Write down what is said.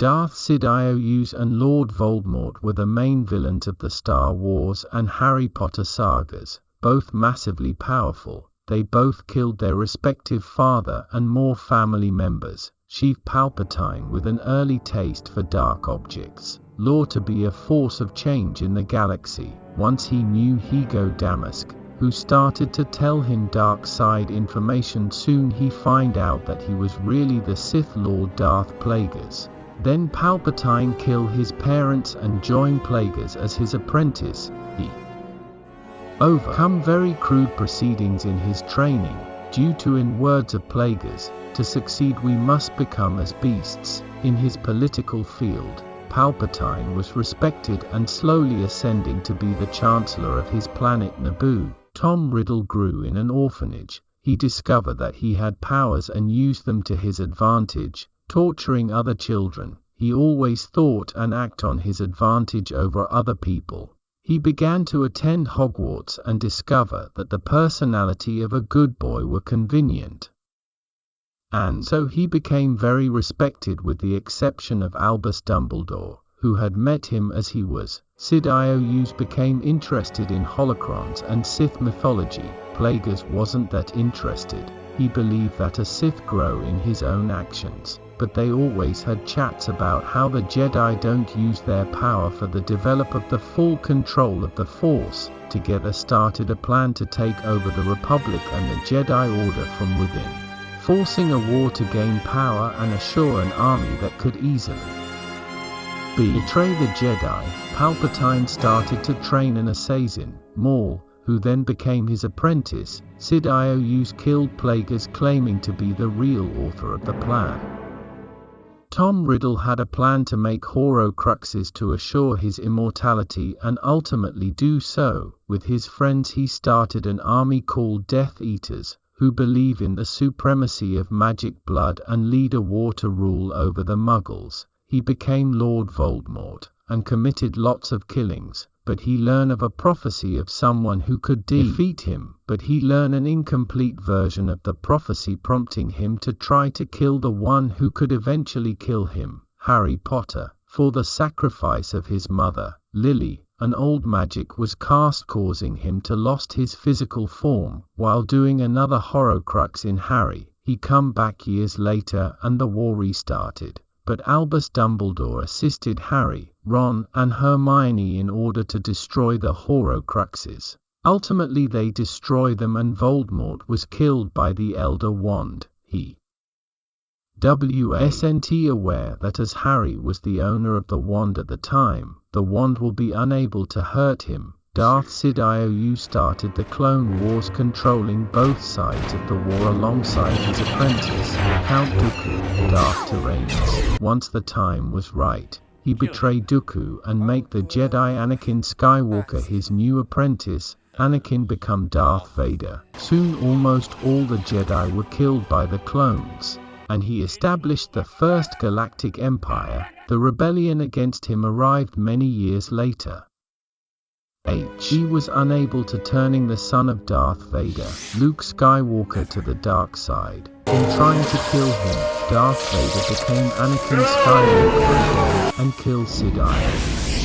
Darth Sidious and Lord Voldemort were the main villains of the Star Wars and Harry Potter sagas, both massively powerful. They both killed their respective father and more family members. Sheev Palpatine, with an early taste for dark objects, law to be a force of change in the galaxy. Once he knew Ego Damask, who started to tell him dark side information. Soon he find out that he was really the Sith Lord Darth Plagueis. Then Palpatine kill his parents and join Plagueis as his apprentice. He overcome very crude proceedings in his training, due to, in words of Plagueis, to succeed we must become as beasts. In his political field, Palpatine was respected and slowly ascending to be the Chancellor of his planet Naboo. Tom Riddle grew in an orphanage. He discovered that he had powers and used them to his advantage, torturing other children. He always thought and acted on his advantage over other people. He began to attend Hogwarts and discover that the personality of a good boy were convenient. And so he became very respected, with the exception of Albus Dumbledore, who had met him as he was. Sidious became interested in holocrons and Sith mythology. Plagueis wasn't that interested. He believed that a Sith grow in his own actions, but they always had chats about how the Jedi don't use their power for the develop of the full control of the Force. Together started a plan to take over the Republic and the Jedi Order from within, forcing a war to gain power and assure an army that could easily betray the Jedi. Palpatine started to train an assassin, Maul, who then became his apprentice. Sidious killed Plagueis, claiming to be the real author of the plan. Tom Riddle had a plan to make Horcruxes to assure his immortality and ultimately do so. With his friends he started an army called Death Eaters, who believe in the supremacy of magic blood and lead a war to rule over the Muggles. He became Lord Voldemort and committed lots of killings, but he learned of a prophecy of someone who could defeat him, but he learned an incomplete version of the prophecy, prompting him to try to kill the one who could eventually kill him, Harry Potter. For the sacrifice of his mother, Lily, an old magic was cast, causing him to lost his physical form. While doing another Horcrux in Harry, he come back years later and the war restarted. But Albus Dumbledore assisted Harry, Ron, and Hermione in order to destroy the Horcruxes. Ultimately they destroy them and Voldemort was killed by the Elder Wand. He wasn't aware that as Harry was the owner of the wand at the time, the wand will be unable to hurt him. Darth Sidious started the Clone Wars, controlling both sides of the war alongside his apprentice, Count Dooku, Darth Tyrannus. Once the time was right, he betrayed Dooku and make the Jedi Anakin Skywalker his new apprentice. Anakin become Darth Vader. Soon almost all the Jedi were killed by the clones, and he established the First Galactic Empire. The rebellion against him arrived many years later. He was unable to turning the son of Darth Vader, Luke Skywalker, to the dark side. In trying to kill him, Darth Vader became Anakin Skywalker again and killed Sidious.